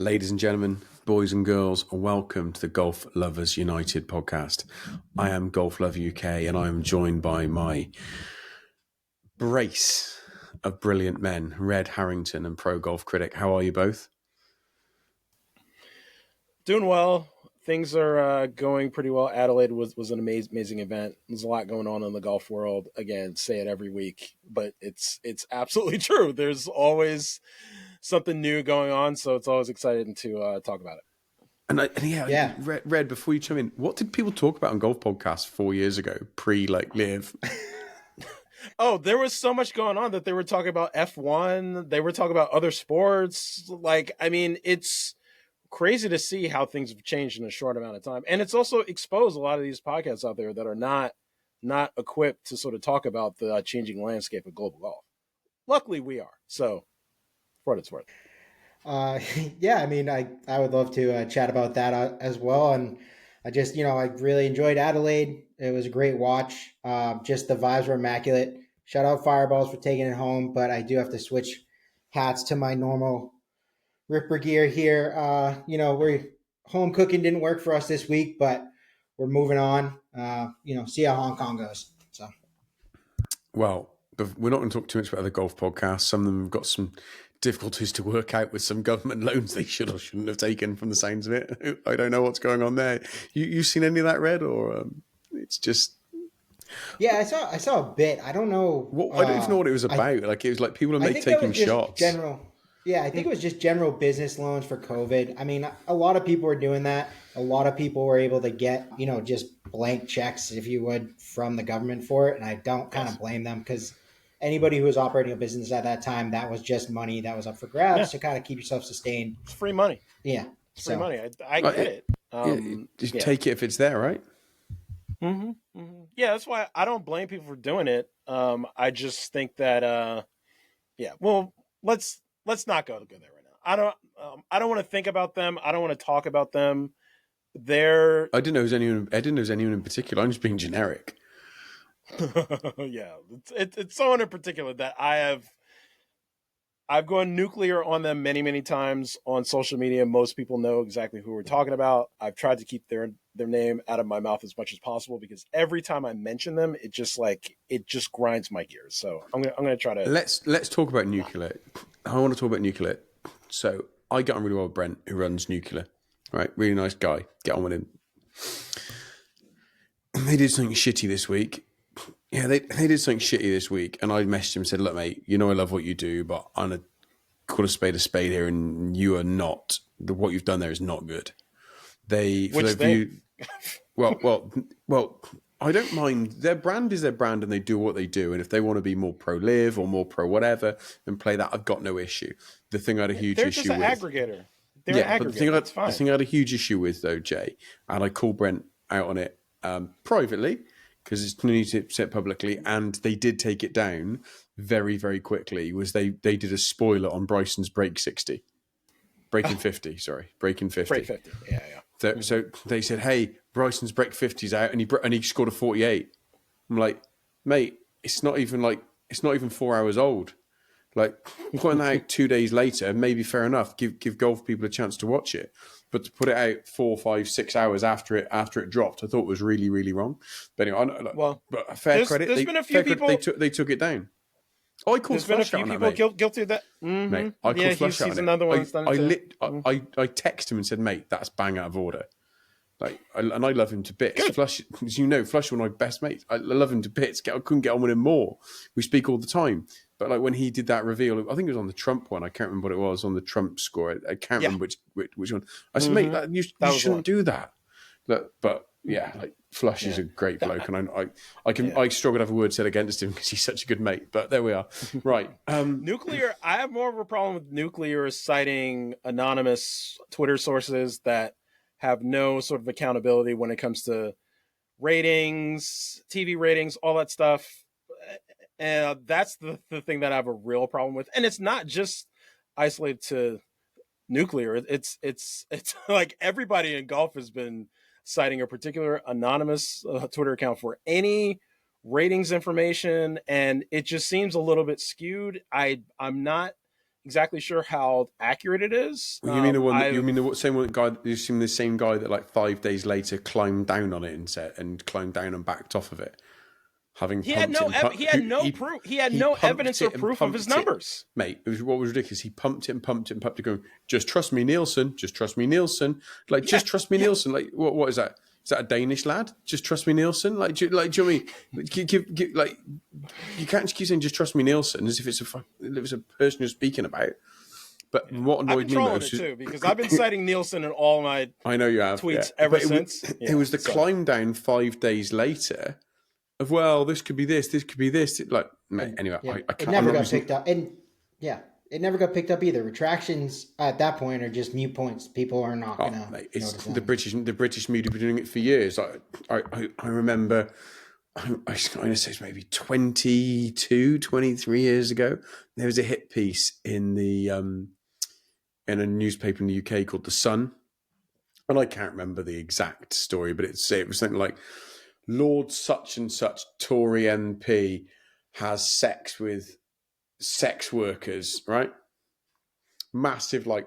Ladies and gentlemen, boys and girls, welcome to the Golf Lovers United podcast. I am Golf Lover UK and I am joined by my brace of brilliant men, Red Harrington and Pro Golf Critic. How are you both? Doing well. Things are going pretty well. Adelaide was an amazing event. There's a lot going on in the golf world. Again, say it every week, but it's absolutely true. There's always something new going on, so it's always exciting to talk about it. And Red, before you chime in, what did people talk about on golf podcasts 4 years ago, LIV? Oh, there was so much going on that they were talking about F1. They were talking about other sports. It's crazy to see how things have changed in a short amount of time. And it's also exposed a lot of these podcasts out there that are not equipped to sort of talk about the changing landscape of global golf. Luckily, we are. So, for what it's worth. I would love to chat about that as well. And I really enjoyed Adelaide. It was a great watch. Just the vibes were immaculate. Shout out Fireballs for taking it home, but I do have to switch hats to my normal Ripper gear here. We're home cooking didn't work for us this week, but we're moving on. See how Hong Kong goes. So, Well, we're not going to talk too much about the golf podcasts. Some of them have got some difficulties to work out with some government loans they should or shouldn't have taken from the sounds of it. I don't know what's going on there. You seen any of that, Red, or it's just... Yeah, I saw a bit. I don't know. I don't even know what it was about. It was like people are taking shots. I think it was just general business loans for COVID. I mean, a lot of people were doing that. A lot of people were able to get, just blank checks, if you would, from the government for it. And I don't kind of blame them because anybody who was operating a business at that time, that was just money that was up for grabs to kind of keep yourself sustained. It's free money. Yeah. It's free money. I get it. Just take it if it's there, right? Mm-hmm, mm-hmm. Yeah, that's why I don't blame people for doing it. I just think that, let's not go there right now. I don't want to think about them. I don't want to talk about them. I didn't know it was anyone in particular. I'm just being generic. Yeah, it's someone in particular that I've gone nuclear on them many times on social media. Most people know exactly who we're talking about. I've tried to keep their name out of my mouth as much as possible because every time I mention them, it just grinds my gears. So I'm gonna try to let's talk about Nuclear. I want to talk about Nuclear. So I get on really well with Brent, who runs Nuclear. Right, really nice guy. Get on with him. They did something shitty this week. Yeah, they did something shitty this week, and I messaged him and said, "Look, mate, I love what you do, but I'm gonna call a spade here, and you are not. What you've done there is not good." Well, I don't mind. Their brand is their brand, and they do what they do. And if they want to be more pro live or more pro whatever and play that, I've got no issue. The thing I had a huge issue with, they're just an aggregator. They're an aggregator. But the thing I had a huge issue with, though, Jay, and I called Brent out on it privately because it's need to say it publicly, and they did take it down very, very quickly. Was they did a spoiler on Bryson's breaking 50. Break 50. Yeah. So they said, "Hey, Bryson's break 50's out, and he scored a 48." I'm like, mate, it's not even 4 hours old. Like, putting that out 2 days later, maybe fair enough. Give golf people a chance to watch it, but to put it out 4, 5, 6 hours after it dropped, I thought was really, really wrong. But anyway, but fair credit. There's been a few people they took it down. I called Flush out on that, mate. Guilty of that. Mm-hmm. Mate, I called Flush out on it. Another one I texted him and said, "Mate, that's bang out of order." And I love him to bits. Good. Flush, as you know, Flush is one of my best mates. I love him to bits. I couldn't get on with him more. We speak all the time. But when he did that reveal, I think it was on the Trump one. I can't remember what it was on the Trump score. I can't remember which one. I said, mate, you shouldn't do that. But yeah, Flush is a great bloke, and I struggle to have a word said against him because he's such a good mate. But there we are. Right. Nuclear. I have more of a problem with Nuclear citing anonymous Twitter sources that have no sort of accountability when it comes to ratings, TV ratings, all that stuff. And that's the thing that I have a real problem with. And it's not just isolated to Nuclear. It's like everybody in golf has been citing a particular anonymous Twitter account for any ratings information. And it just seems a little bit skewed. I'm not exactly sure how accurate it is. You mean the one? You mean the same one guy? You seem the same guy that like 5 days later climbed down on it and climbed down and backed off of it, having he had no proof. He had no evidence or proof of his numbers, mate. What was ridiculous? He pumped it and pumped it and pumped it, going, "Just trust me, Nielsen. Just trust me, Nielsen. Like, just trust me, Nielsen. Like, what is that? Is that a Danish lad? Just trust me, Nielsen. Like, do you know what I mean? Like, you can't just keep saying just trust me, Nielsen, as if it's a person you're speaking about. But what annoyed me most too, because I've been citing Nielsen in all my I know you have tweets ever since. It was the climb down 5 days later of, well, this could be this could be this. Like, mate, anyway, I can't. It never got picked up, and it never got picked up either. Retractions at that point are just mute points. People are not going to. It's the British media have been doing it for years. I remember. I'm going to say it's maybe 22, 23 years ago. There was a hit piece in a newspaper in the UK called The Sun, and I can't remember the exact story, but it was something like Lord such and such Tory MP has sex with sex workers, right? Massive, like,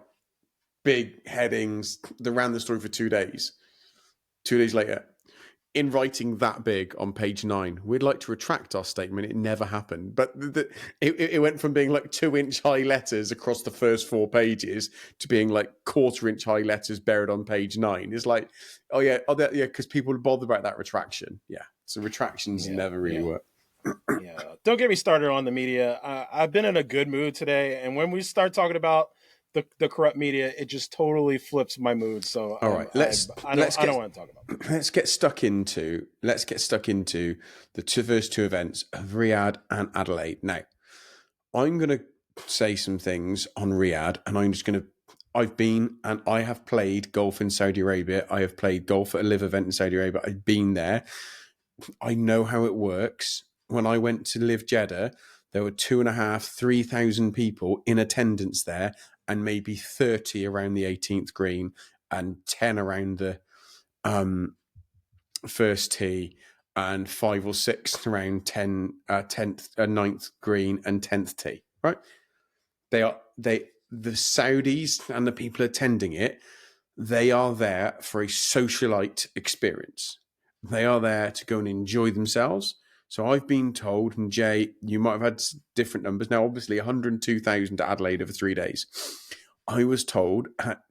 big headings. They ran the story for 2 days. 2 days later, in writing that big on page 9, we'd like to retract our statement. It never happened. But it went from being like 2-inch high letters across the first 4 pages to being like 1/4-inch high letters buried on page 9. It's like, because people bother about that retraction. Yeah, so retractions never really work. Yeah, don't get me started on the media. I've been in a good mood today, and when we start talking about the corrupt media, it just totally flips my mood. So all right, I don't want to talk about it. Let's get stuck into the first 2 events of Riyadh and Adelaide. Now, I'm going to say some things on Riyadh, and I've been and I have played golf in Saudi Arabia. I have played golf at a LIV event in Saudi Arabia. I've been there. I know how it works. When I went to LIV Jeddah, there were 2,500-3,000 people in attendance there, and maybe 30 around the 18th green and 10 around the first tee and 5 or 6 around 9th green and 10th tee, right? The Saudis and the people attending it, they are there for a socialite experience. They are there to go and enjoy themselves. So I've been told, and Jay, you might have had different numbers. Now, obviously, 102,000 to Adelaide over 3 days. I was told at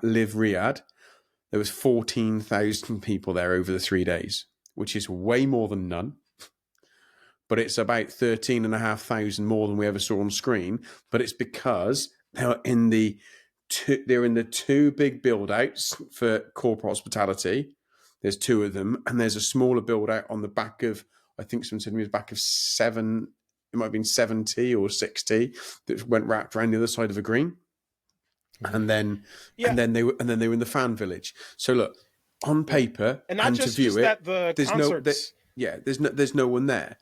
LIV Riyadh, there was 14,000 people there over the 3 days, which is way more than none. But it's about 13,500 more than we ever saw on screen. But it's because they're in the 2 big build-outs for corporate hospitality. There's 2 of them, and there's a smaller build-out on the back of, I think someone said to me, it was back of 7, it might have been 70 or 60 that went wrapped around the other side of a green. And then they were in the fan village. So look, on paper and not just, to view just it, there's no one there.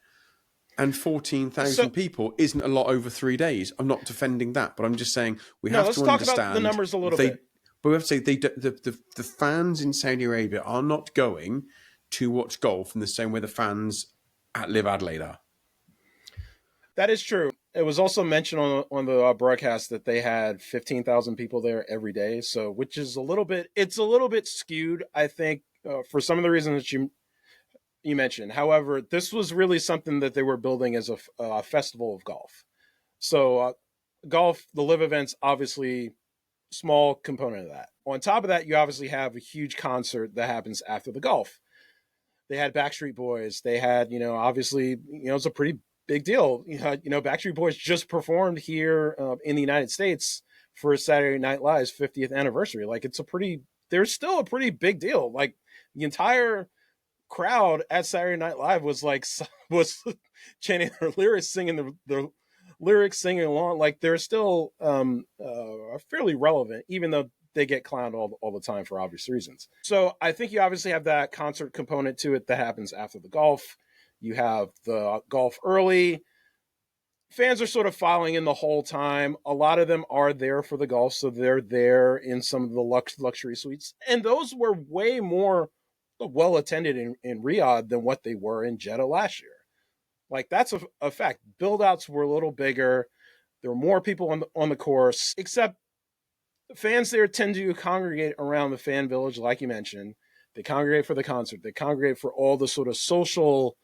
And 14,000 people isn't a lot over 3 days. I'm not defending that, but I'm just saying we have to understand. Let's talk about the numbers a little bit. But we have to say the fans in Saudi Arabia are not going to watch golf in the same way the fans at LIV Adelaide are. That is true. It was also mentioned on the broadcast that they had 15,000 people there every day. So, which is a little bit skewed, I think, for some of the reasons that you mentioned. However, this was really something that they were building as a festival of golf. So, golf, the LIV events, obviously, small component of that. On top of that, you obviously have a huge concert that happens after the golf. They had Backstreet Boys. They had, obviously, it's a pretty big deal. Backstreet Boys just performed here in the United States for Saturday Night Live's 50th anniversary. Like, there's still a pretty big deal. Like, the entire crowd at Saturday Night Live was chanting their lyrics, singing the lyrics, singing along. Like, they're still fairly relevant, even though they get clowned all the time for obvious reasons. So I think you obviously have that concert component to it that happens after the golf. You have the golf early. Fans are sort of filing in the whole time. A lot of them are there for the golf, so they're there in some of the luxury suites. And those were way more well attended in Riyadh than what they were in Jeddah last year. Like, that's a fact. Build-outs were a little bigger. There were more people on the course, except fans there tend to congregate around the fan village, like you mentioned. They congregate for the concert. They congregate for all the sort of social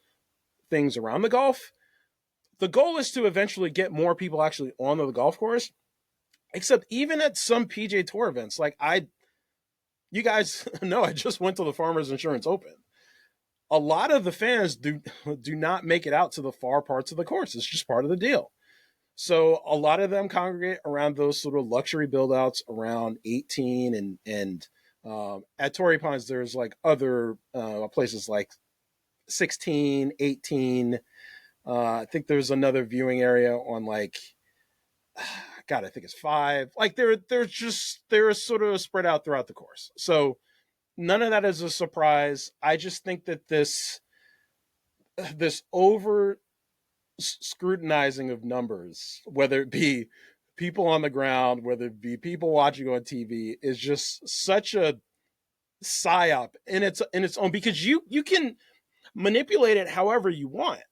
things around the golf. The goal is to eventually get more people actually on the golf course. Except even at some PGA Tour events, like you guys know, I just went to the Farmers Insurance Open. A lot of the fans do not make it out to the far parts of the course. It's just part of the deal. So a lot of them congregate around those sort of luxury build-outs around 18 and at Torrey Pines, there's like other places like 16, 18. I think there's another viewing area on like, God, I think it's 5. Like they're sort of spread out throughout the course. So none of that is a surprise. I just think that this over scrutinizing of numbers, whether it be people on the ground, whether it be people watching on TV, is just such a psyop in its own, because you can manipulate it however you want.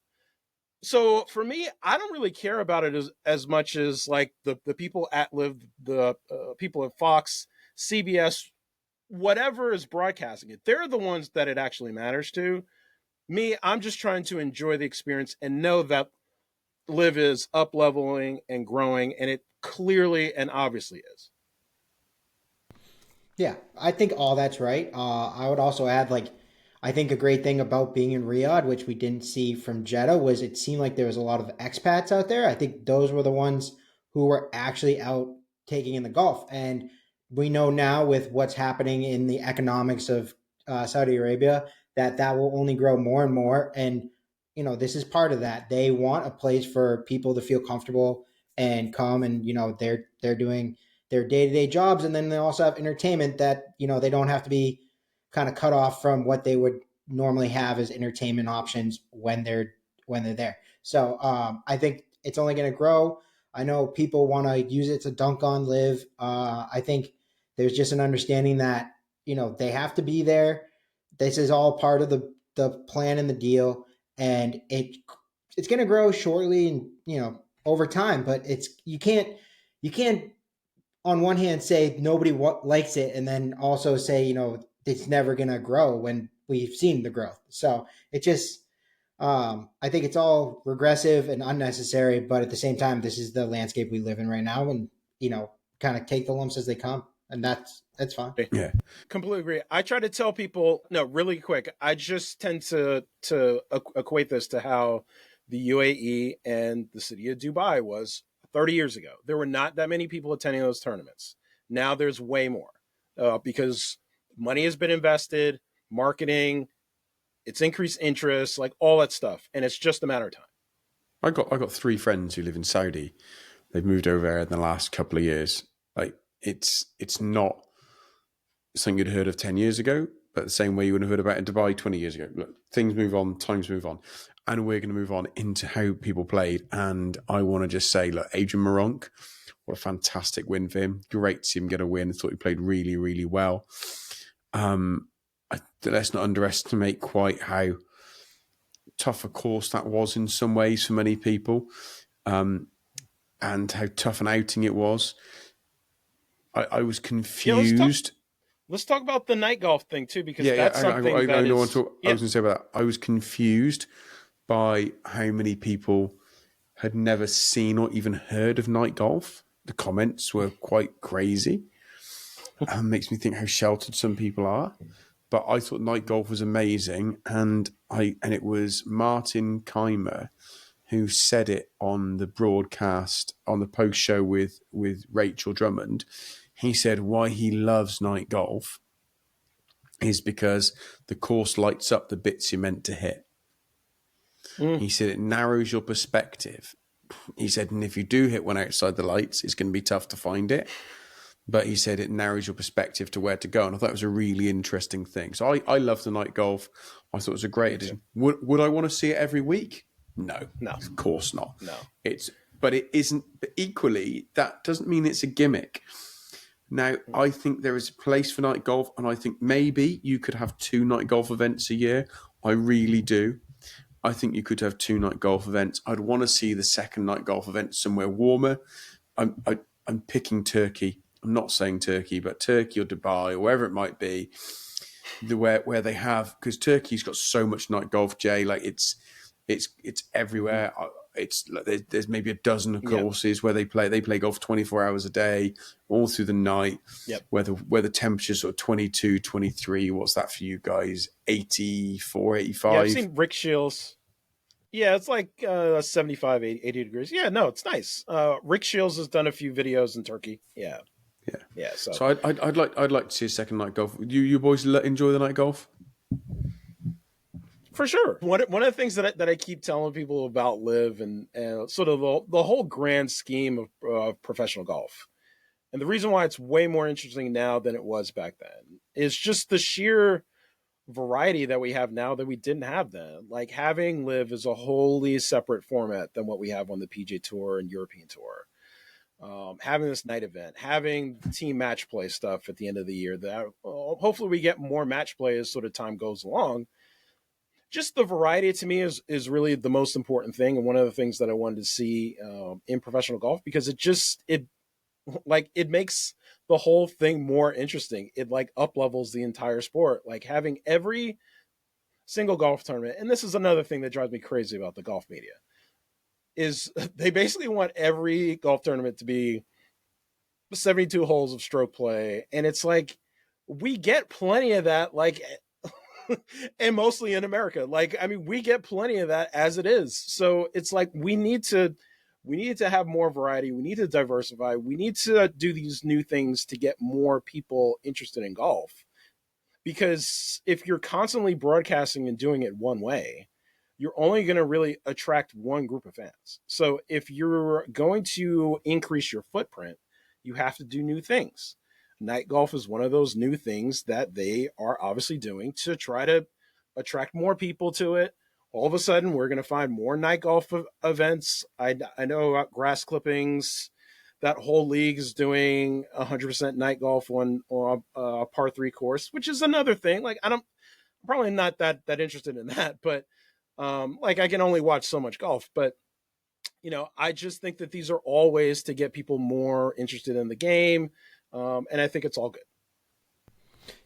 So for me, I don't really care about it as much as like the people at LIV, the people at Fox, CBS, whatever is broadcasting it. They're the ones that it actually matters to. Me, I'm just trying to enjoy the experience and know that LIV is up-leveling and growing, and it clearly and obviously is. Yeah, I think all that's right. I would also add, like, I think a great thing about being in Riyadh, which we didn't see from Jeddah, was it seemed like there was a lot of expats out there. I think those were the ones who were actually out taking in the golf. And we know now with what's happening in the economics of Saudi Arabia that will only grow more and more. And, you know, this is part of that. They want a place for people to feel comfortable and come and, you know, they're doing their day-to-day jobs. And then they also have entertainment that, you know, they don't have to be kind of cut off from what they would normally have as entertainment options when they're there. So I think it's only going to grow. I know people want to use it to dunk on LIV. I think there's just an understanding that, you know, they have to be there. This is all part of the plan and the deal, and it's going to grow shortly and, you know, over time. But you can't on one hand say nobody likes it and then also say, you know, it's never going to grow when we've seen the growth. So it just, I think it's all regressive and unnecessary, but at the same time, this is the landscape we live in right now, and, you know, kind of take the lumps as they come, and that's fine. Yeah, completely agree. I try to tell people, no, really quick. I just tend to equate this to how the UAE and the city of Dubai was 30 years ago. There were not that many people attending those tournaments. Now there's way more because money has been invested, marketing, it's increased interest, like all that stuff, and it's just a matter of time. I got 3 friends who live in Saudi. They've moved over there in the last couple of years. Like it's not something you'd heard of 10 years ago, but the same way you would have heard about in Dubai 20 years ago. Look, things move on, times move on, and we're going to move on into how people played. And I want to just say, look, Adrian Moronk, what a fantastic win for him. Great to see him get a win. I thought he played really, really well. Let's not underestimate quite how tough a course that was in some ways for many people, and how tough an outing it was. I was confused. Let's talk about the night golf thing too, because that's something I was going to say about that. I was confused by how many people had never seen or even heard of night golf. The comments were quite crazy. Makes me think how sheltered some people are. But I thought night golf was amazing, and it was Martin Keimer who said it on the broadcast on the post show with Rachel Drummond. He said why he loves night golf is because the course lights up the bits you're meant to hit. He said it narrows your perspective. He said, and if you do hit one outside the lights, it's going to be tough to find it. But he said it narrows your perspective to where to go. And I thought it was a really interesting thing. So I love the night golf. I thought it was a great addition. Would I want to see it every week? No, of course not. No, but it isn't. But equally, that doesn't mean it's a gimmick. Now, I think there is a place for night golf, and I think maybe you could have 2 night golf events a year. I really do. I think you could have 2 night golf events. I'd want to see the second night golf event somewhere warmer. I'm picking Turkey. I'm not saying Turkey, but Turkey or Dubai or wherever it might be, where they have, because Turkey's got so much night golf, Jay. Like it's everywhere. It's like there's maybe a dozen of courses where they play golf 24 hours a day, all through the night. Yep. Where the temperature's sort of 22, 23. What's that for you guys? 84, 85? Yeah, I've seen Rick Shields. Yeah, it's like 75, 80 degrees. Yeah, no, it's nice. Rick Shields has done a few videos in Turkey. Yeah. So I'd like to see a second night golf. You boys enjoy the night golf? For sure. One of the things that I keep telling people about LIV and sort of the whole grand scheme of professional golf, and the reason why it's way more interesting now than it was back then, is just the sheer variety that we have now that we didn't have then. Like, having LIV is a wholly separate format than what we have on the PGA Tour and European Tour. Having this night event, having team match play stuff at the end of the year, that hopefully we get more match play as sort of time goes along. Just the variety to me is really the most important thing, and one of the things that I wanted to see in professional golf, because it makes the whole thing more interesting. It like up levels the entire sport. Like, having every single golf tournament, and this is another thing that drives me crazy about the golf media, is they basically want every golf tournament to be 72 holes of stroke play, and it's like, we get plenty of that, like, and mostly in America. Like, I mean, we get plenty of that as it is. So it's like, we need to have more variety. We need to diversify. We need to do these new things to get more people interested in golf. Because if you're constantly broadcasting and doing it one way, you're only going to really attract one group of fans. So if you're going to increase your footprint, you have to do new things. Night golf is one of those new things that they are obviously doing to try to attract more people to it. All of a sudden, we're going to find more night golf events. I know about grass clippings. That whole league is doing 100% night golf on a par 3 course, which is another thing. Like, I'm probably not that interested in that, but like, I can only watch so much golf. But I just think that these are all ways to get people more interested in the game. And I think it's all good.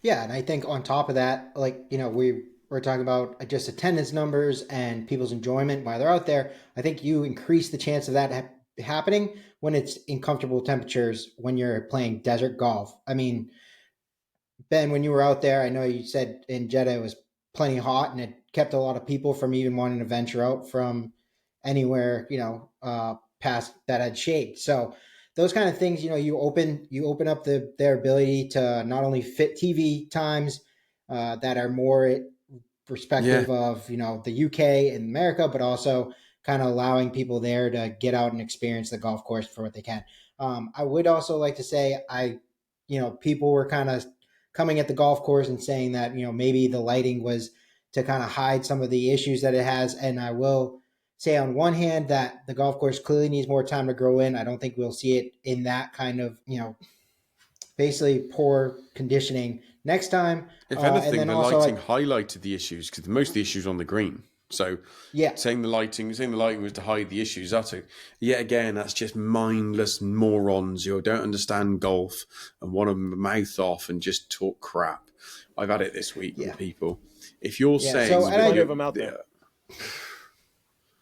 Yeah, and I think on top of that, like, we're talking about just attendance numbers and people's enjoyment while they're out there. I think you increase the chance of that happening when it's in comfortable temperatures, when you're playing desert golf. I mean, Ben, when you were out there, I know you said in Jeddah it was plenty hot, and it kept a lot of people from even wanting to venture out from anywhere, past that had shade. So those kind of things, you open up their ability to not only fit TV times that are more perspective of, the UK and America, but also kind of allowing people there to get out and experience the golf course for what they can. I would also like to say, people were kind of coming at the golf course and saying that, maybe the lighting was to kind of hide some of the issues that it has. And I will say, on one hand, that the golf course clearly needs more time to grow in. I don't think we'll see it in that kind of, basically poor conditioning next time. If anything, the lighting highlighted the issues, because most of the issues on the green. So saying the lighting was to hide the issues. Yet again, that's just mindless morons who don't understand golf and want to mouth off and just talk crap. I've had it this week with people. If you're saying, so plenty of them out there.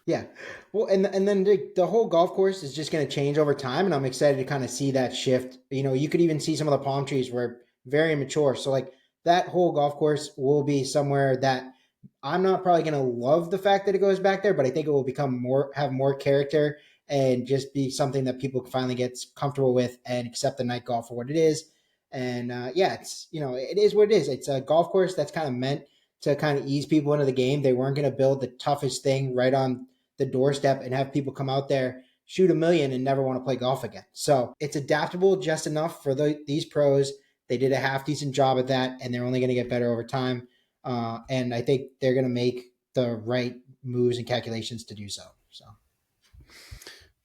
Yeah. Well, and then the whole golf course is just going to change over time, and I'm excited to kind of see that shift. You could even see some of the palm trees were very immature. So like, that whole golf course will be somewhere that I'm not probably going to love the fact that it goes back there, but I think it will have more character and just be something that people finally get comfortable with and accept the night golf for what it is. And it's, it is what it is. It's a golf course that's kind of meant to kind of ease people into the game. They weren't going to build the toughest thing right on the doorstep and have people come out there, shoot a million, and never want to play golf again. So it's adaptable just enough for these pros. They did a half decent job at that, and they're only going to get better over time. And I think they're going to make the right moves and calculations to do so.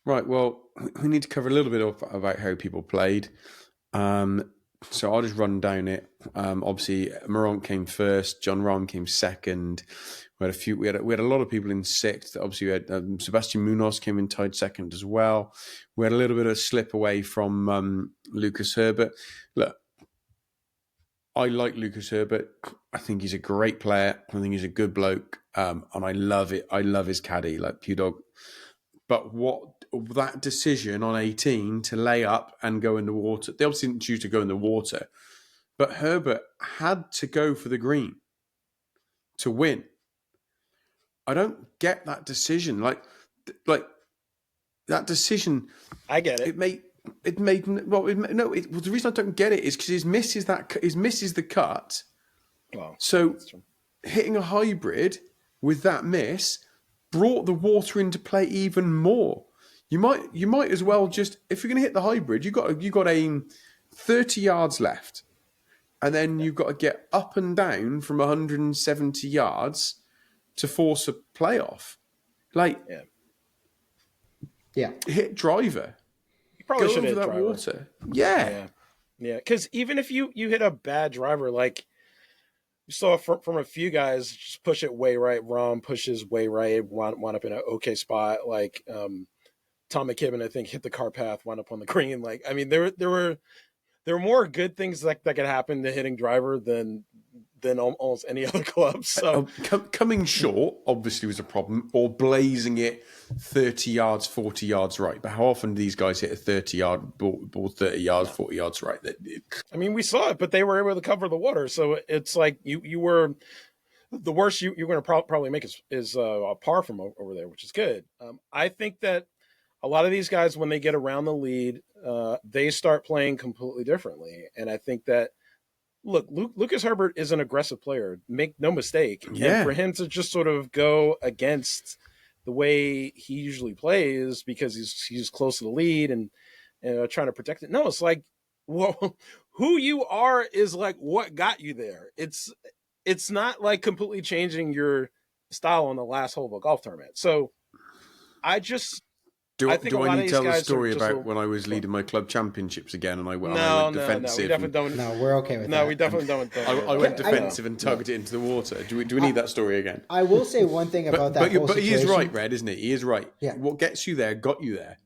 Right. Well, we need to cover a little bit about how people played. So I'll just run down it. Obviously, Morant came first. John Rahm came second. We had a lot of people in sixth. Obviously, we had Sebastian Munoz came in tied second as well. We had a little bit of a slip away from Lucas Herbert. Look, I like Lucas Herbert. I think he's a great player. I think he's a good bloke, and I love it. I love his caddy, like Pew Dog. But that decision on 18 to lay up and go in the water, they obviously didn't choose to go in the water, but Herbert had to go for the green to win. I don't get that decision. Like that decision. I get it. The reason I don't get it is because his misses the cut. Well, so hitting a hybrid with that miss brought the water into play even more. You might as well just, if you're going to hit the hybrid, you got to aim 30 yards left, and then you've got to get up and down from 170 yards to force a playoff. Like, hit driver. You probably should hit that driver. Water. Yeah. Because even if you hit a bad driver, like you saw from a few guys, just push it way right. Rahm pushes way right, wound up in an okay spot. Like Tom McKibbin, I think, hit the car path, wound up on the green. Like, I mean, there were more good things that could happen to hitting driver than almost any other club. So coming short obviously was a problem, or blazing it 30 yards, 40 yards right. But how often do these guys hit a 30-yard ball 30 yards, 40 yards right? I mean, we saw it, but they were able to cover the water. So it's like you were the worst you're going to probably make is a par from over there, which is good. I think that a lot of these guys, when they get around the lead, they start playing completely differently. And I think that, look, Lucas Herbert is an aggressive player. Make no mistake. Yeah. And for him to just sort of go against the way he usually plays because he's close to the lead and trying to protect it. No, it's like, well, who you are is like what got you there. It's not like completely changing your style on the last hole of a golf tournament. So I just... Do I need to tell the story about when I was leading my club championships again and I went defensive? No, we definitely don't. No, we're okay with that. No, we definitely don't. I went defensive and tugged it into the water. Do we need that story again? I will say one thing about that whole situation. But he is right, Red, isn't he? He is right. Yeah. What gets you there got you there.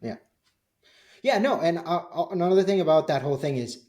Yeah. Yeah, no, and another thing about that whole thing is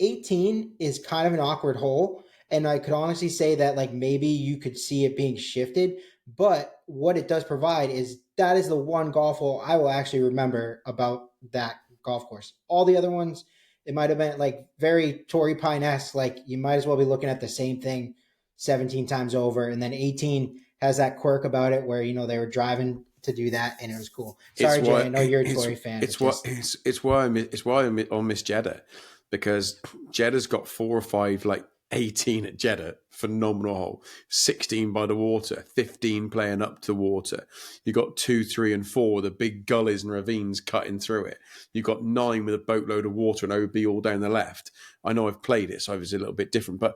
18 is kind of an awkward hole, and I could honestly say that like maybe you could see it being shifted, but what it does provide is that is the one golf hole I will actually remember about that golf course. All the other ones, it might have been like very Torrey Pine-esque, like you might as well be looking at the same thing 17 times over. And then 18 has that quirk about it where, they were driving to do that and it was cool. Sorry, Jay, I know you're a Torrey fan. It's why I miss Jeddah, because Jeddah's got 4 or 5 like 18 at Jeddah, phenomenal hole. 16 by the water, 15 playing up to water. You got 2, 3, and 4, the big gullies and ravines cutting through it. You got 9 with a boatload of water and OB all down the left. I know I've played it, so it was a little bit different, but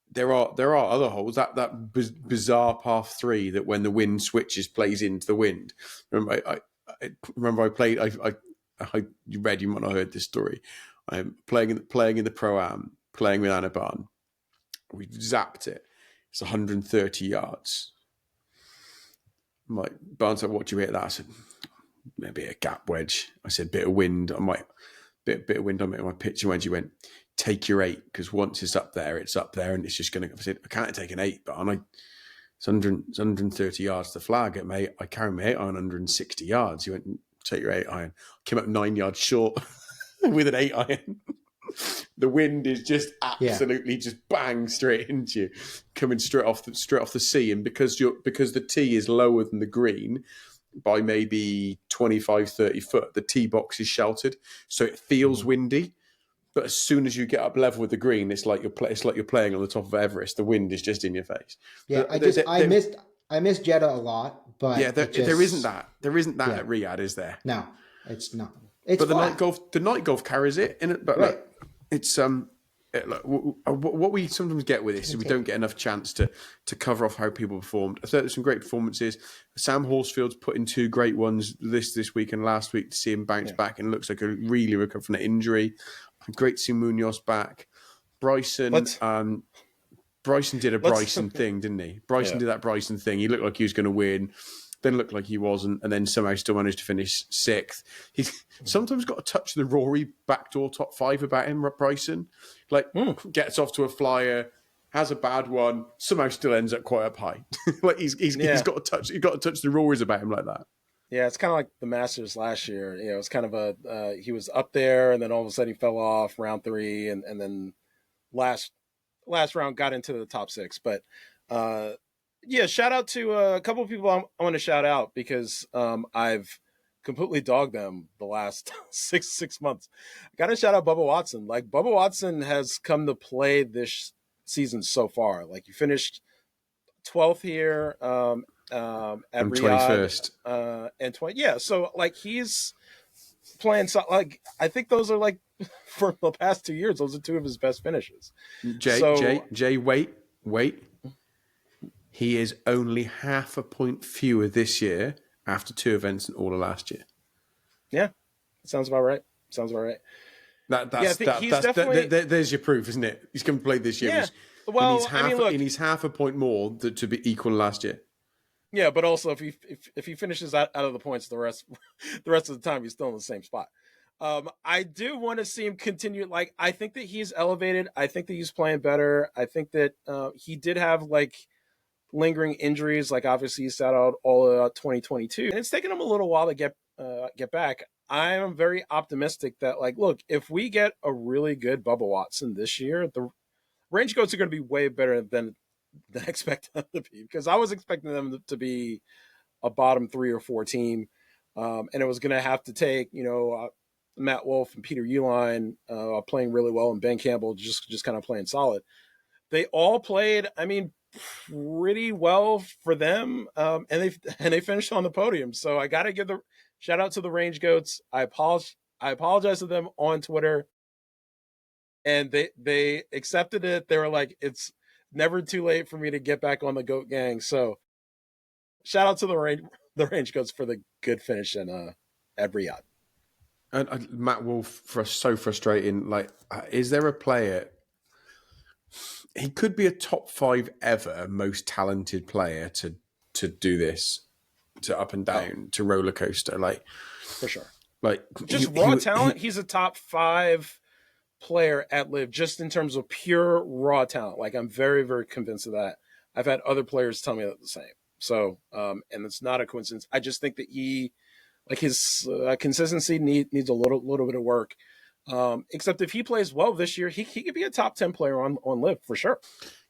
there are other holes. That bizarre par 3 that when the wind switches plays into the wind. Remember, I played. You read? You might not have heard this story. I'm playing in the Pro-Am. Playing with Anaban. We zapped it. It's 130 yards. Barnes said, what do you hit that? I said, maybe a gap wedge. I said, bit of wind. Bit of wind on it. My pitching wedge. He went, take your 8, because once it's up there, and it's just going to... I said, I can't take an 8, but it's 130 yards to flag it, mate. I carry my 8 iron 160 yards. He went, take your 8 iron. Came up 9 yards short with an 8 iron. The wind is just absolutely just bang straight into you, coming straight off the sea, and because the tee is lower than the green by maybe 25, 30 foot, the tee box is sheltered, so it feels windy. But as soon as you get up level with the green, it's like you're playing on the top of Everest. The wind is just in your face. Yeah, I missed Jeddah a lot, but there isn't that at Riyadh, is there? No, it's not. But the night golf carries it in it. But right. It's what we sometimes get with this is we don't get enough chance to cover off how people performed. I thought there's some great performances. Sam Horsfield's put in 2 great ones this week and last week to see him bounce back, and looks like a really recovered from an injury. Great to see Munoz back. Bryson. Bryson did a Bryson thing, didn't he? Bryson did that Bryson thing. He looked like he was going to win, then looked like he wasn't, and then somehow still managed to finish 6th. He's sometimes got a touch of the Rory backdoor top 5 about him, Bryson. Like, gets off to a flyer, has a bad one, somehow still ends up quite up high. Like he's got a touch. He's got a touch of the Rories about him like that. Yeah, it's kind of like the Masters last year. You know, it's kind of he was up there, and then all of a sudden he fell off round 3, and then last round got into the top 6. But shout out to a couple of people I want to shout out because I've completely dogged them the last six months. I got to shout out Bubba Watson. Like, Bubba Watson has come to play this season so far. Like, you finished 12th here at Riyadh, 21st and 20. Yeah, so like he's playing. So, like, I think those are like for the past 2 years, those are 2 of his best finishes. Jay, wait. He is only half a point fewer this year after 2 events than all of last year. Yeah, sounds about right. There's your proof, isn't it? He's going to play this year. Yeah. Well, and he's half a point more to be equal last year. Yeah, but also if he finishes out of the points the rest of the time, he's still in the same spot. I do want to see him continue. Like, I think that he's elevated. I think that he's playing better. I think that he did have like lingering injuries. Like, obviously he sat out all of 2022, and it's taken him a little while to get back. I am very optimistic that, like, look, if we get a really good Bubba Watson this year, the range goats are going to be way better than I expect them to be, because I was expecting them to be a bottom 3 or 4 team, and it was going to have to take Matt Wolff and Peter Uihlein playing really well, and Ben Campbell just kind of playing solid. They all played, I mean, pretty well for them, and they finished on the podium. So I got to give the shout out to the Range Goats. I apologize to them on Twitter, and they accepted it. They were like, it's never too late for me to get back on the Goat Gang. So shout out to the Range Goats for the good finish at Riyadh. And Matt Wolff, so frustrating. Like, is there a player? He could be a top 5 ever most talented player to do this, to up and down, to roller coaster. Like, for sure. Like, just raw talent. He's a top 5 player at LIV, just in terms of pure raw talent. Like, I'm very, very convinced of that. I've had other players tell me that the same. So, and it's not a coincidence. I just think that his consistency needs a little bit of work. Except if he plays well this year, he could be a top 10 player on LIV for sure.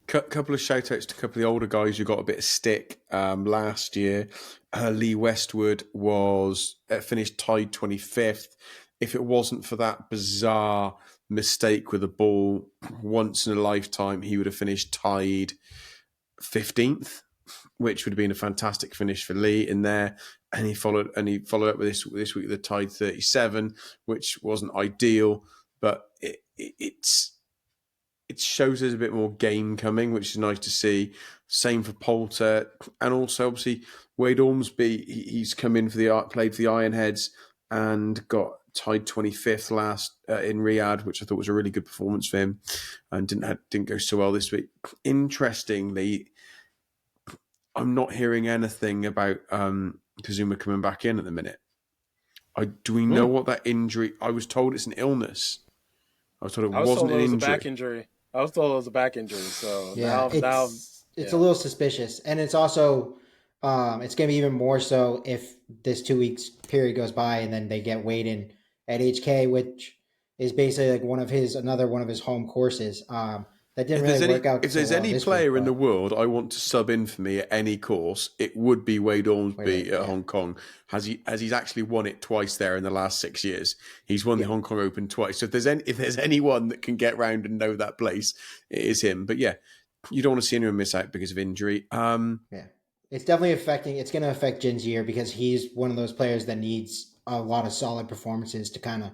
Couple of shout outs to a couple of the older guys who got a bit of stick last year. Lee Westwood finished tied 25th. If it wasn't for that bizarre mistake with the ball once in a lifetime, he would have finished tied 15th, which would have been a fantastic finish for Lee in there. And he followed up with this week the tied 37, which wasn't ideal, but it shows there's a bit more game coming, which is nice to see. Same for Poulter, and also obviously Wade Ormsby. He's come in played for the Ironheads and got tied 25th last in Riyadh, which I thought was a really good performance for him, and didn't go so well this week. Interestingly, I'm not hearing anything about Kazuma coming back in at the minute. Do we know what that injury? I was told it's an illness. I was told it wasn't an injury. Back injury. I was told it was a back injury. So yeah, it's a little suspicious, and it's also it's going to be even more so if this 2 weeks period goes by and then they get Wade in at HK, which is basically like another one of his home courses. That didn't really work out. If there's any player in the world I want to sub in for me at any course, it would be Wade Ormsby at Hong Kong. He's actually won it twice there in the last 6 years. He's won the Hong Kong Open twice. So if there's anyone that can get round and know that place, it is him. But yeah, you don't want to see anyone miss out because of injury. It's definitely it's going to affect Jin's year because he's one of those players that needs a lot of solid performances to kind of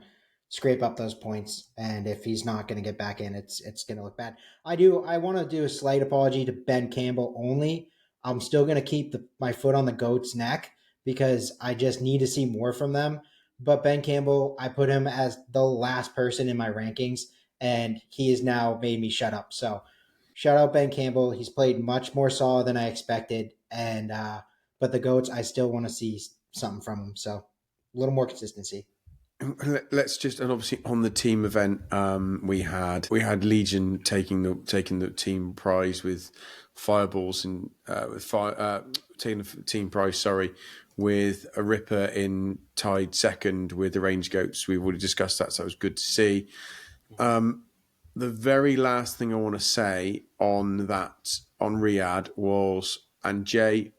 scrape up those points, and if he's not going to get back in, it's going to look bad. I want to do a slight apology to Ben Campbell only. I'm still going to keep my foot on the goat's neck because I just need to see more from them. But Ben Campbell, I put him as the last person in my rankings, and he has now made me shut up. So shout out Ben Campbell. He's played much more solid than I expected. And but the GOATs, I still want to see something from him. So a little more consistency. Let's just, and obviously on the team event, we had Legion taking the team prize with fireballs and taking the team prize. Sorry, with a Ripper in tied second with the Range Goats. We've already discussed that, so it was good to see. The very last thing I want to say on Riyadh was, and Jay,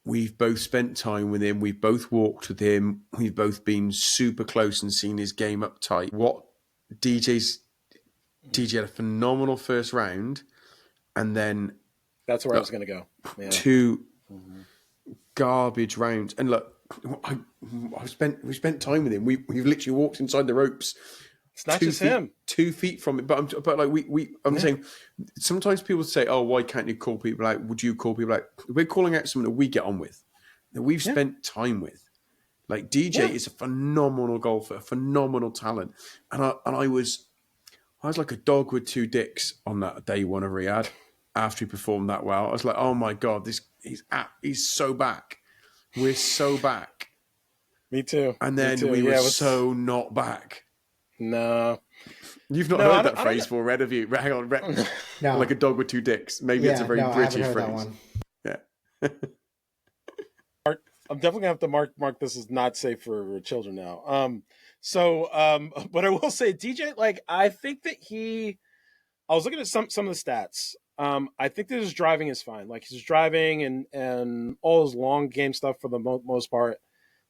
we've both spent time with him. We've both walked with him. We've both been super close and seen his game up tight. DJ had a phenomenal first round, and then that's where I was going to go. Yeah. 2 garbage rounds. And look, we spent time with him. We've literally walked inside the ropes. It's not just him. 2 feet from it, but like I'm saying, sometimes people say, "Oh, why can't you call people out? Would you call people out?" We're calling out someone that we get on with, that we've spent time with. Like DJ is a phenomenal golfer, a phenomenal talent, and I was like a dog with 2 dicks on that day one of Riyadh. After he performed that well, I was like, "Oh my god, he's so back. We're so back." Me too. And then we were so not back. No. You've not heard that phrase before, Red, have you? Hang on, Red. No. Like a dog with 2 dicks. Maybe it's a very British phrase. Yeah. I'm definitely gonna have to mark this as not safe for children now. But I will say DJ, like, I think that I was looking at some of the stats. I think that his driving is fine. Like, his driving and all his long game stuff for the most part,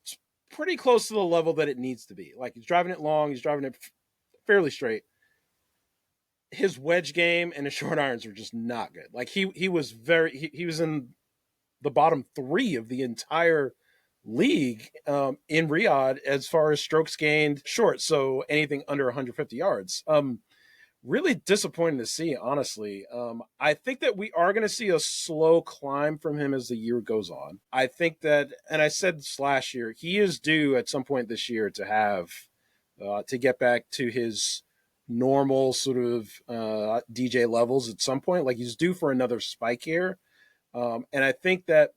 it's pretty close to the level that it needs to be. Like, he's driving it long, he's driving it fairly straight. His wedge game and his short irons were just not good. Like, he was in the bottom 3 of the entire league in Riyadh as far as strokes gained short. So anything under 150 yards. Really disappointing to see, honestly. I think that we are going to see a slow climb from him as the year goes on. I think that, and I said this last year, he is due at some point this year to have, to get back to his normal sort of DJ levels at some point. Like, he's due for another spike here. And I think that,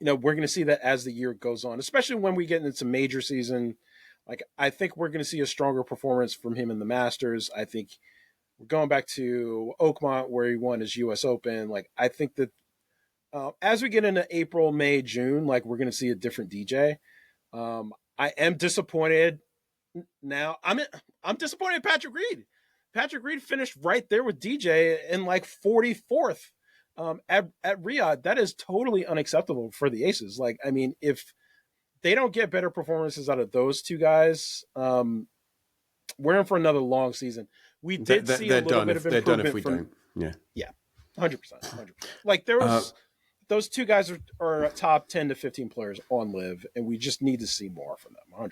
we're going to see that as the year goes on, especially when we get into major season. Like, I think we're going to see a stronger performance from him in the Masters. I think we're going back to Oakmont where he won his U.S. Open. Like, I think that as we get into April, May, June, like, we're going to see a different DJ. I am disappointed now. I'm disappointed in Patrick Reed. Patrick Reed finished right there with DJ in like 44th at Riyadh. That is totally unacceptable for the Aces. Like, I mean, if they don't get better performances out of those 2 guys, we're in for another long season. We did see a little bit of improvement. They're done if we don't. Yeah, 100%. Like, there was those 2 guys are top 10 to 15 players on LIV, and we just need to see more from them. 100%.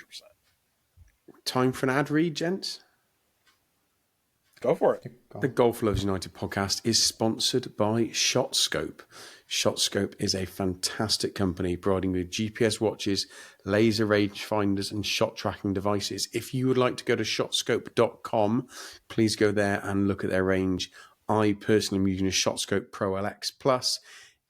Time for an ad read, gents. Go for it. The Golf Lovers United podcast is sponsored by ShotScope. ShotScope is a fantastic company providing with GPS watches, laser range finders, and shot tracking devices. If you would like to go to shotscope.com, please go there and look at their range. I personally am using a ShotScope Pro LX Plus.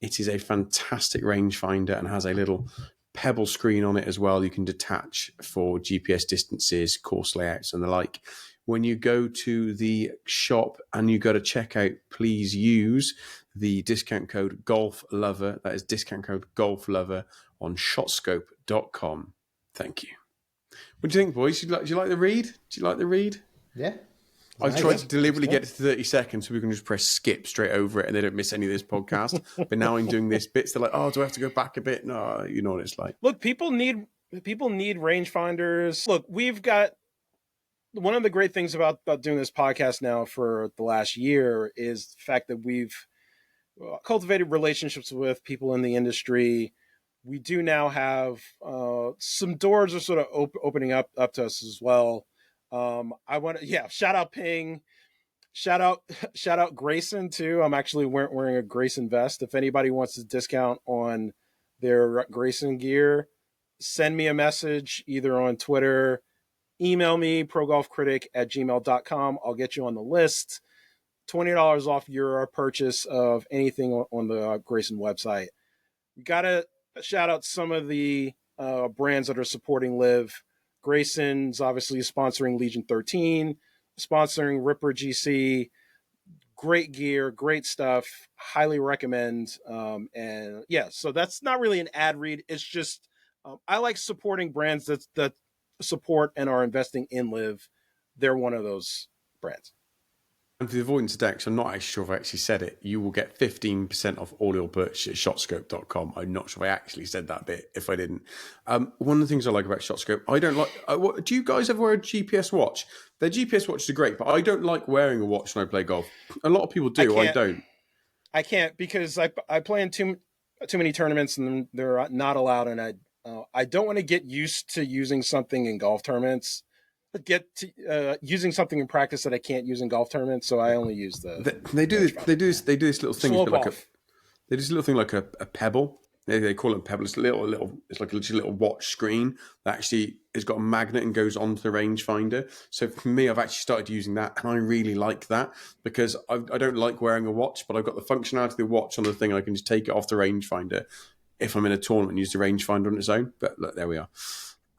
It is a fantastic rangefinder and has a little pebble screen on it as well. You can detach for GPS distances, course layouts, and the like. When you go to the shop and you go to checkout, please use the discount code GOLFLOVER. That is discount code GOLFLOVER on shotscope.com. Thank you. What do you think, boys? Do you like the read? Do you like the read? Yeah. I tried to deliberately get to 30 seconds so we can just press skip straight over it and they don't miss any of this podcast. But now I'm doing this bit. So they're like, oh, do I have to go back a bit? No, you know what it's like. Look, people need rangefinders. Look, we've got one of the great things about doing this podcast now for the last year is the fact that we've cultivated relationships with people in the industry. We do now have some doors are sort of opening up to us as well. I want to, shout out Ping, shout out Grayson too. I'm actually wearing a Grayson vest. If anybody wants a discount on their Grayson gear, send me a message either on Twitter, email me, progolfcritic@gmail.com. I'll get you on the list. $20 off your purchase of anything on the Grayson website. We got to shout out some of the brands that are supporting LIV. Grayson's obviously sponsoring Legion 13, sponsoring Ripper GC. Great gear, great stuff. Highly recommend. And yeah, so that's not really an ad read. It's just I like supporting brands that support and are investing in LIV. They're one of those brands. And for the avoidance of doubt, I'm not actually sure if I actually said it, you will get 15% off all your purchase at shotscope.com. I'm not sure if I actually said that bit, if I didn't. One of the things I like about ShotScope, I don't like... do you guys ever wear a GPS watch? Their GPS watches are great, but I don't like wearing a watch when I play golf. A lot of people do, I don't. I can't because I play in too many tournaments and they're not allowed, and I don't want to get used to using something in golf tournaments. Get to using something in practice that I can't use in golf tournaments, so I only use they do this little thing like they do this little thing like a pebble. They call it a pebble. It's it's like a little watch screen that actually has got a magnet and goes onto the rangefinder. So for me, I've actually started using that, and I really like that because I don't like wearing a watch, but I've got the functionality of the watch on the thing. I can just take it off the rangefinder if I'm in a tournament and use the rangefinder on its own. But look, there we are.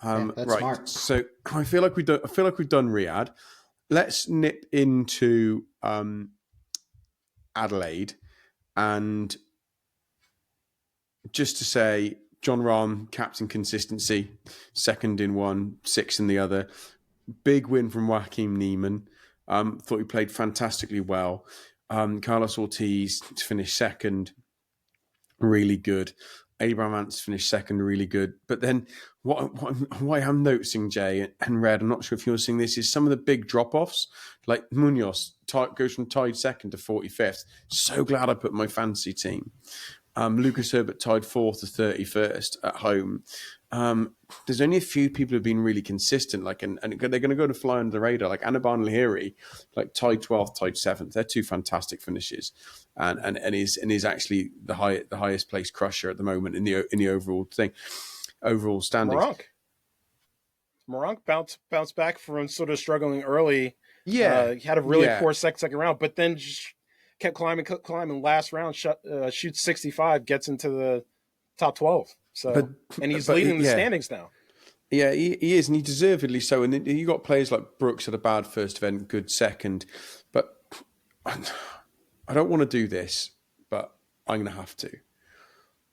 That's right. smart. So I feel like we've done Riyadh. Let's nip into Adelaide, and just to say, John Rahm, captain consistency, second in one, sixth in the other. Big win from Joaquim Neiman. Thought he played fantastically well. Carlos Ortiz to finish second, really good. Abraham Ants finished second, really good. But then what I am noticing, Jay and Red, I'm not sure if you're seeing this, is some of the big drop-offs. Like Munoz goes from tied second to 45th. So glad I put my fantasy team. Lucas Herbert tied 4th to 31st at home. There's only a few people who've been really consistent, and they're going to go to fly under the radar, like Anaban Lahiri, like tied 12th, tied 7th. They're two fantastic finishes, and is actually the highest placed crusher at the moment in the overall standings. Moronk bounced back from sort of struggling early. Yeah, he had a really poor second round, but then just kept climbing. Last round, shoots 65, gets into the top 12. So, and he's leading the standings now. Yeah, he is, and he deservedly so. And then you got players like Brooks had a bad first event, good second. But I don't want to do this, but I'm going to have to.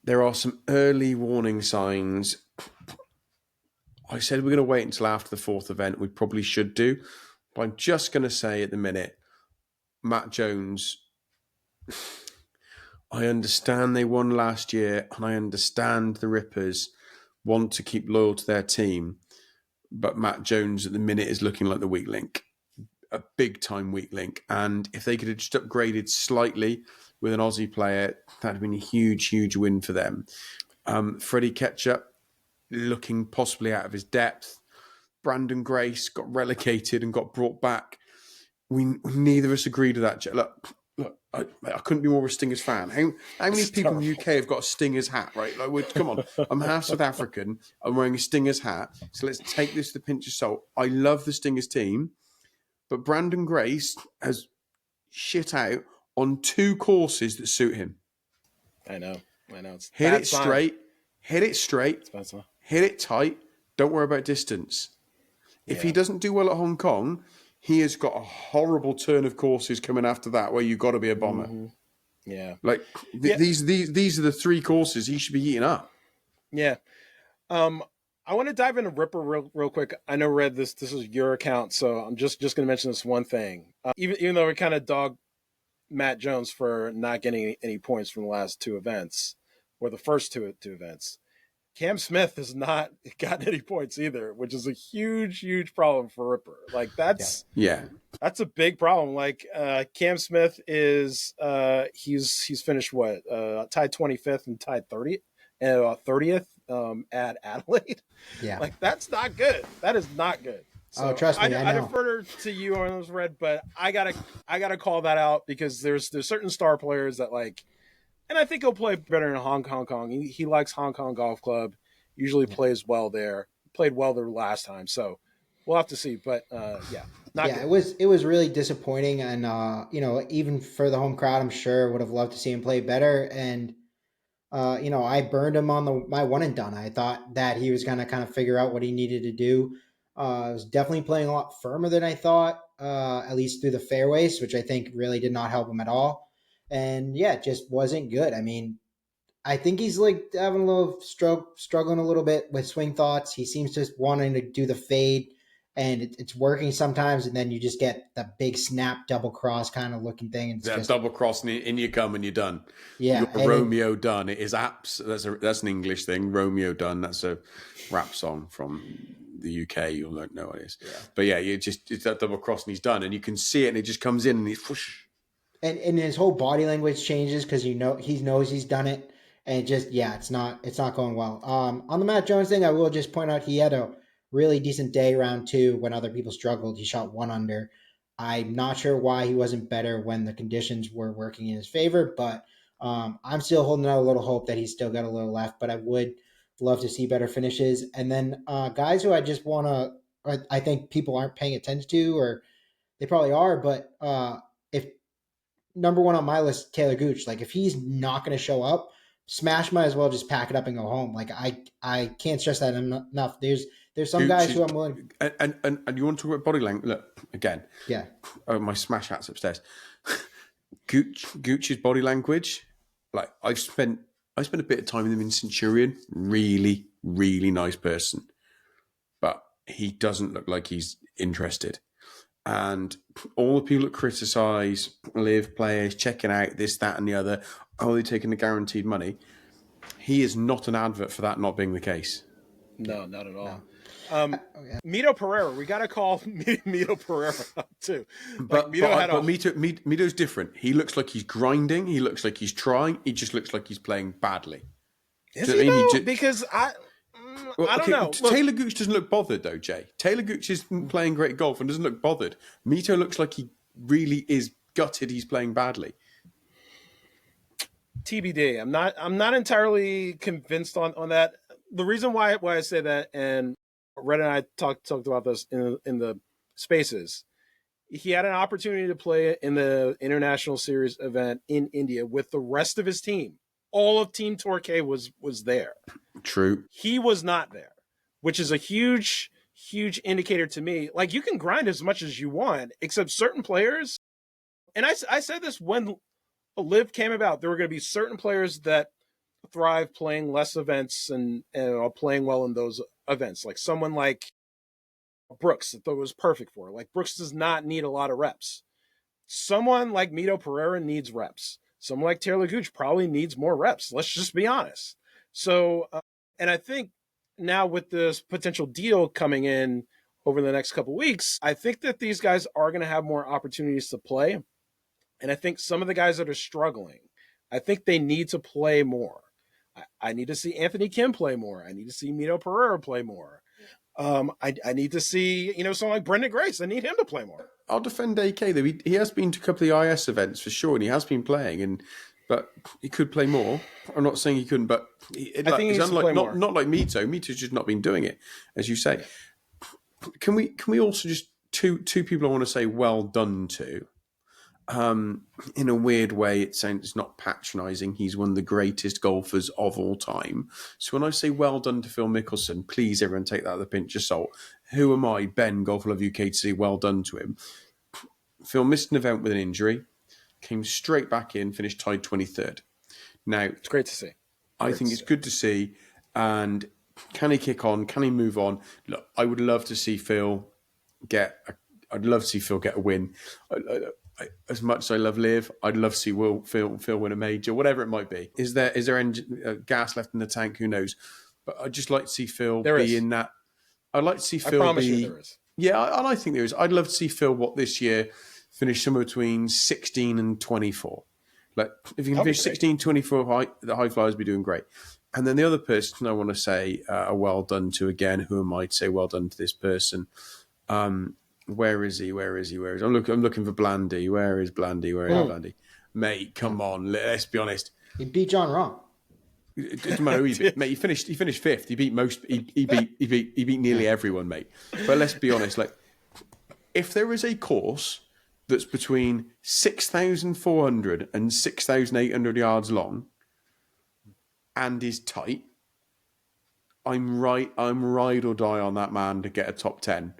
There are some early warning signs. I said we're going to wait until after the fourth event. We probably should do. But I'm just going to say at the minute, Matt Jones, I understand they won last year, and I understand the Rippers want to keep loyal to their team, but Matt Jones at the minute is looking like the weak link, a big-time weak link. And if they could have just upgraded slightly with an Aussie player, that would have been a huge, huge win for them. Freddie Ketchup looking possibly out of his depth. Brandon Grace got relegated and got brought back. Neither of us agreed with that. Look, I couldn't be more of a Stingers fan. How many people in the UK have got a Stingers hat, right? Come on. I'm half South African. I'm wearing a Stingers hat. So let's take this with a pinch of salt. I love the Stingers team, but Brandon Grace has shit out on 2 courses that suit him. I know. It's hit it straight, hit it tight. Don't worry about distance. If he doesn't do well at Hong Kong, he has got a horrible turn of courses coming after that where you've got to be a bomber. Mm-hmm. Yeah. These are the 3 courses he should be eating up. Yeah. I want to dive into Ripper real quick. I know, Red, this is your account, so I'm just going to mention this one thing. Even though we kind of dogged Matt Jones for not getting any points from the last 2 events, or the first two events, Cam Smith has not gotten any points either, which is a huge, huge problem for Ripper. That's a big problem. Cam Smith is he's finished tied 25th and tied 30th at Adelaide. Yeah, that's not good. That is not good. So trust me, I know. I defer to you on those, Red, but I gotta call that out because there's certain star players that and I think he'll play better in Hong Kong. He likes Hong Kong Golf Club. Usually plays well there. Played well there last time. So we'll have to see. But not good. It was really disappointing, and even for the home crowd, I'm sure would have loved to see him play better. And I burned him on my one and done. I thought that he was gonna kind of figure out what he needed to do. Was definitely playing a lot firmer than I thought, at least through the fairways, which I think really did not help him at all. And yeah, it just wasn't good. I mean, I think he's like having a little struggling a little bit with swing thoughts. He seems just wanting to do the fade, and it's working sometimes, and then you just get the big snap double cross kind of looking thing. And that double cross, and in you come, and you're done. Yeah, you're Romeo done. It is apps. That's an English thing. Romeo done. That's a rap song from the UK. You'll not know what it is. Yeah. But yeah, it's that double cross, and he's done, and you can see it, and it just comes in, and he's whoosh. And his whole body language changes because he knows he's done it. And it's not going well. On the Matt Jones thing, I will just point out he had a really decent day round 2 when other people struggled. He shot 1 under. I'm not sure why he wasn't better when the conditions were working in his favor, but I'm still holding out a little hope that he's still got a little left, but I would love to see better finishes. And then guys who I just want to, I think people aren't paying attention to, or they probably are, but if number 1 on my list, Taylor Gooch, like if he's not going to show up, Smash might as well just pack it up and go home. Like I can't stress that enough. There's some guys who I'm willing. And you want to talk about body language? Look again. Yeah. Oh, my Smash hat's upstairs. Gooch's body language. Like I spent a bit of time with him in Centurion. Really, really nice person, but he doesn't look like he's interested. And all the people that criticise LIV players checking out this, that, and the other, oh, they're taking the guaranteed money. He is not an advert for that not being the case. No, not at all. No. Mito Pereira, we got to call Mito Pereira up too. But Mito's different. He looks like he's grinding. He looks like he's trying. He just looks like he's playing badly. Is he though? Because I don't know. Taylor Gooch doesn't look bothered, though, Jay. Taylor Gooch is playing great golf and doesn't look bothered. Mito looks like he really is gutted he's playing badly. TBD. I'm not entirely convinced on that. The reason why I say that, and Red and I talked about this in the spaces, he had an opportunity to play in the International Series event in India with the rest of his team. All of Team Torquay was there. True. He was not there, which is a huge indicator to me. Like, you can grind as much as you want, except certain players. And I said this when LIV came about. There were going to be certain players that thrive playing less events and playing well in those events. Like someone like Brooks, that was perfect for. Like, Brooks does not need a lot of reps. Someone like Mito Pereira needs reps. Someone like Taylor Gooch probably needs more reps. Let's just be honest. So, and I think now with this potential deal coming in over the next couple of weeks, I think that these guys are going to have more opportunities to play. And I think some of the guys that are struggling, I think they need to play more. I need to see Anthony Kim play more. I need to see Mito Pereira play more. I need to see, someone like Brendan Grace. I need him to play more. I'll defend AK though. He has been to a couple of the IS events for sure, and he has been playing, but he could play more. I'm not saying he couldn't, but I think he's unlike not like Mito. Mito's just not been doing it, as you say. Can we also just two people I want to say well done to? In a weird way, it's not patronising. He's one of the greatest golfers of all time. So when I say well done to Phil Mickelson, please everyone take that with a pinch of salt. Who am I, Ben, Golf Love UK, to say well done to him? Phil missed an event with an injury, came straight back in, finished tied 23rd. Now, it's great to see. I think it's good to see. And can he kick on? Can he move on? Look, I would love to see Phil get a win. As much as I love LIV, I'd love to see Phil win a major, whatever it might be. Is there gas left in the tank? Who knows? But I'd just like to see Phil in that. I'd like to see Phil I promise you there is. Yeah, and I think there is. I'd love to see Phil this year finish somewhere between 16 and 24. Like, if you can finish 16, 24, the high flyers be doing great. And then the other person I want to say a well done to again. Who am I to say well done to this person? Where is he? I'm looking for Blandy. Where is Blandy? Blandy? Mate, come on. Let's be honest. He beat John Rahm. It doesn't matter who he beat, mate. He finished fifth. He beat most. He beat nearly everyone, mate. But let's be honest. Like, if there is a course that's between 6,400 and 6,800 yards long, and is tight, I'm ride or die on that man to get a top 10,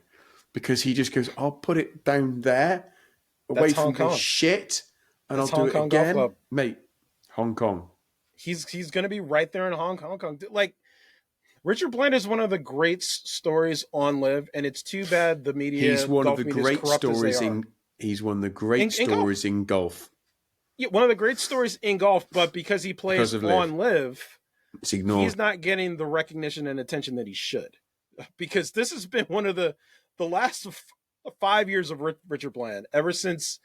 because he just goes, I'll put it down there, away from the shit, and I'll do it again, mate. Hong Kong. He's going to be right there in Hong Kong. Like, Richard Bland is one of the great stories on LIV, and it's too bad the media. He's one of the great stories in. He's one of the great stories in golf. Yeah, one of the great stories in golf, but because he plays on LIV, it's ignored. He's not getting the recognition and attention that he should. Because this has been one of the last 5 years of Richard Bland, ever since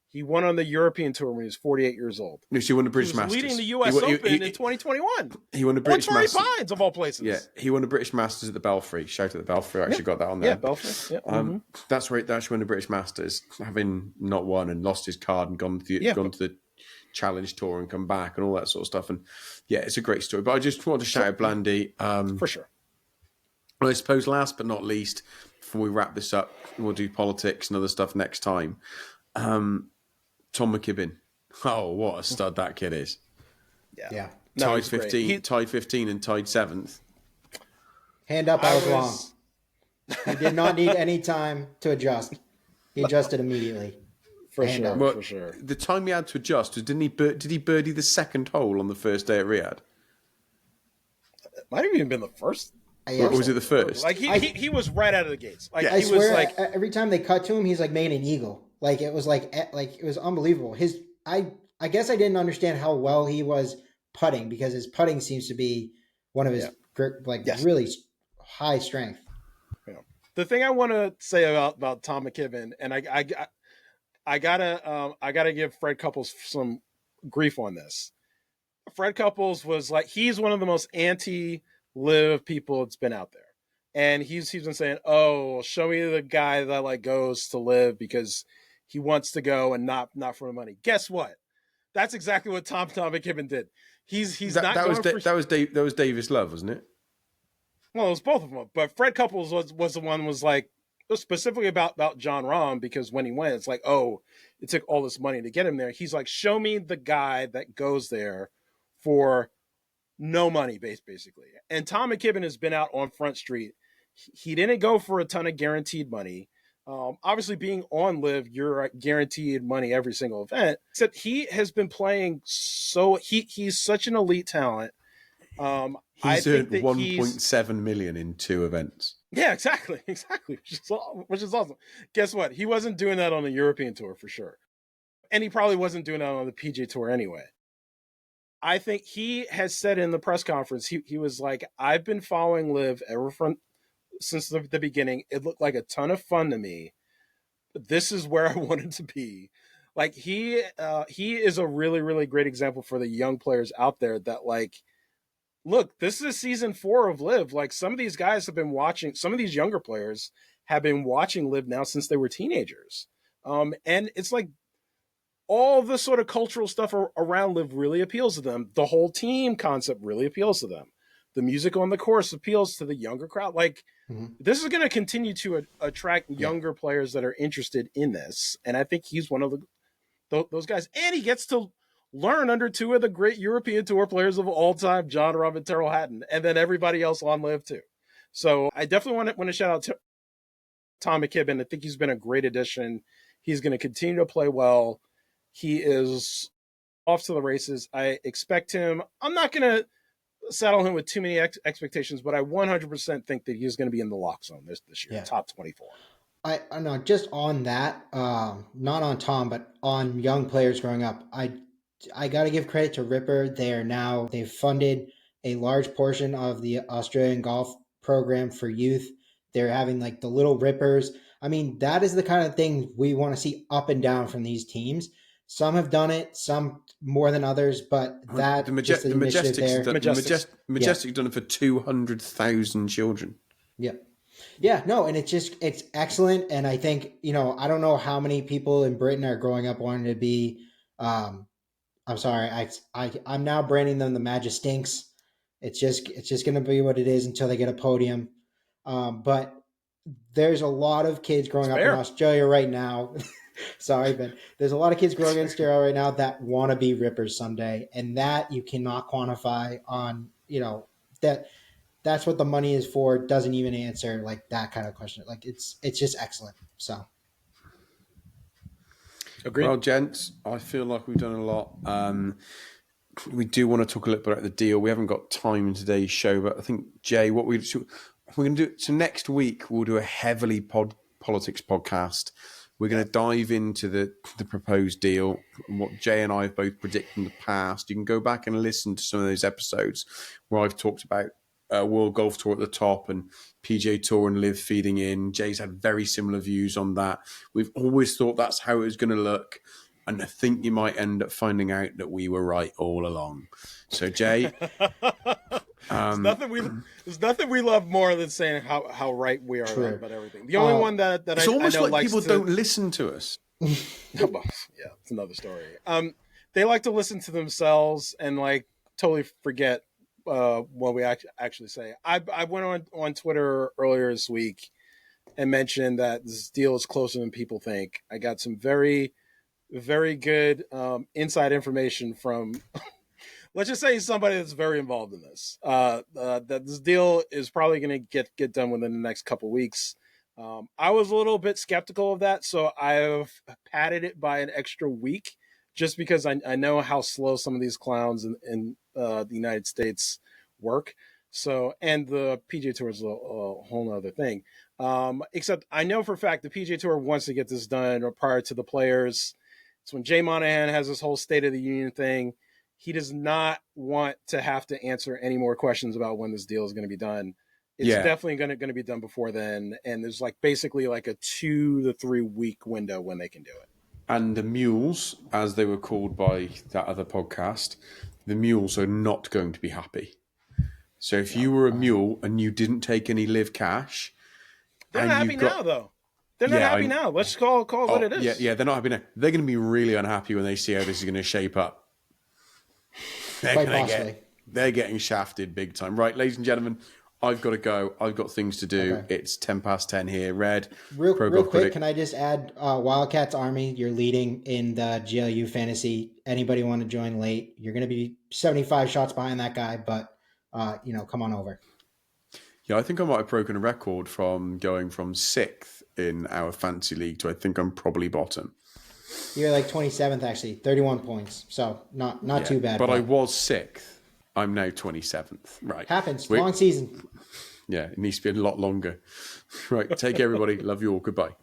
he won on the European Tour when he was 48 years old. No, so he won the British Masters. Leading the US Open in 2021. He won the British Masters. Torrey Pines, of all places. Yeah, he won the British Masters at the Belfry. Shout out to the Belfry. I actually got that on there. Yeah, Belfry. Yeah. That's where he actually won the British Masters, having not won and lost his card and gone to the Challenge Tour and come back and all that sort of stuff. And yeah, it's a great story. But I just want to shout out Blandy. For sure. I suppose last but not least, before we wrap this up, we'll do politics and other stuff next time. Tom McKibbin. Oh, what a stud that kid is. Yeah. Tied 15, tied 15 and tied 7th. Hand up, I was wrong. He did not need any time to adjust. He adjusted immediately. For sure. The time he had to adjust was, did he birdie the second hole on the first day at Riyadh? It might have even been the first. Or was it the first? Like he was right out of the gates. Like I swear, was like every time they cut to him, he's like making an eagle. Like it was like it was unbelievable. I guess I didn't understand how well he was putting, because his putting seems to be one of his really high strength. Yeah. The thing I want to say about Tom McKibbin, and I gotta give Fred Couples some grief on this. Fred Couples was like, he's one of the most anti-LIV people that's been out there. And he's been saying, oh, show me the guy that like goes to LIV because he wants to go and not for the money. Guess what? That's exactly what Tom McKibbin did. That was Davis Love, wasn't it? Well, it was both of them. But Fred Couples was the one was like, specifically about John Rahm, because when he went, it's like, oh, it took all this money to get him there. He's like, show me the guy that goes there for no money, basically. And Tom McKibbin has been out on Front Street. He didn't go for a ton of guaranteed money. Obviously, being on LIV, you're guaranteed money every single event. Except he has been playing he's such an elite talent. He's earned 1.7 million in 2 events. Yeah, exactly, which is awesome. Guess what? He wasn't doing that on the European Tour for sure, and he probably wasn't doing that on the PGA Tour anyway. I think he has said in the press conference, he was like, I've been following LIV since the beginning. It looked like a ton of fun to me. This is where I wanted to be. Like he is a really, really great example for the young players out there that like, look, this is season 4 of LIV. Like some of these guys have been watching, some of these younger players have been watching LIV now since they were teenagers. And it's like all the sort of cultural stuff around LIV really appeals to them. The whole team concept really appeals to them. The music on the course appeals to the younger crowd. Like this is going to continue to attract younger players that are interested in this. And I think he's one of those guys. And he gets to learn under 2 of the great European Tour players of all time, John Rahm and Terrell Hatton, and then everybody else on LIV too. So I definitely want to shout out to Tom McKibbin. I think he's been a great addition. He's going to continue to play well. He is off to the races. I expect him. I'm not going to saddle him with too many expectations, but I 100% think that he's going to be in the lock zone this year, top 24. I know, just on that, not on Tom, but on young players growing up, I got to give credit to Ripper. They've funded a large portion of the Australian golf program for youth. They're having like the little Rippers. I mean, that is the kind of thing we want to see up and down from these teams. Some have done it, some more than others, but that the Majestic's done it for 200,000 children. Yeah, no, and it's excellent. And I think, I don't know how many people in Britain are growing up wanting to be, I'm sorry, I'm now branding them the Majestinks. It's just going to be what it is until they get a podium. But there's a lot of kids growing up in Australia right now. Sorry, Ben. There's a lot of kids growing in Australia right now that want to be rippers someday, and that you cannot quantify on, that's what the money is for. Doesn't even answer like that kind of question. Like it's just excellent. So. Agreed. Well, gents, I feel like we've done a lot. We do want to talk a little bit about the deal. We haven't got time in today's show, but I think, Jay, what we're going to do, so next week we'll do a heavily politics podcast. We're going to dive into the proposed deal and what Jay and I have both predicted in the past. You can go back and listen to some of those episodes where I've talked about World Golf Tour at the top and PGA Tour and LIV feeding in. Jay's had very similar views on that. We've always thought that's how it was going to look. And I think you might end up finding out that we were right all along. So, Jay... there's nothing we love more than saying how right we are about everything. The only one that it's I almost know like likes people don't listen to us. Yeah, it's another story. They like to listen to themselves and like totally forget what we actually say. I went on Twitter earlier this week and mentioned that this deal is closer than people think. I got some very, very good inside information from, let's just say, somebody that's very involved in this. That this deal is probably going to get done within the next couple weeks. I was a little bit skeptical of that, so I've padded it by an extra week just because I know how slow some of these clowns in the United States work. So, and the PGA Tour is a whole other thing. Except I know for a fact the PGA Tour wants to get this done prior to the players. It's when Jay Monahan has this whole State of the Union thing. He does not want to have to answer any more questions about when this deal is going to be done. It's definitely going to be done before then. And there's like basically like a 2 to 3 week window when they can do it. And the mules, as they were called by that other podcast, the mules are not going to be happy. So if you were a mule and you didn't take any LIV cash... They're not happy now, though. They're not happy now. Let's call it what it is. Yeah, they're not happy now. They're going to be really unhappy when they see how this is going to shape up. They're getting shafted big time. Right, ladies and gentlemen, I've got to go. I've got things to do. Okay. It's 10:10 here. Red. Real quick, can I just add Wildcats Army, you're leading in the GLU fantasy. Anybody want to join late? You're going to be 75 shots behind that guy, but, come on over. Yeah, I think I might have broken a record from going from 6th in our fantasy league to I think I'm probably bottom. You're like 27th, actually, 31 points. So not too bad. But I was 6th. I'm now 27th. Right. Happens. Long season. Yeah, it needs to be a lot longer. Right. Take care, everybody. Love you all. Goodbye.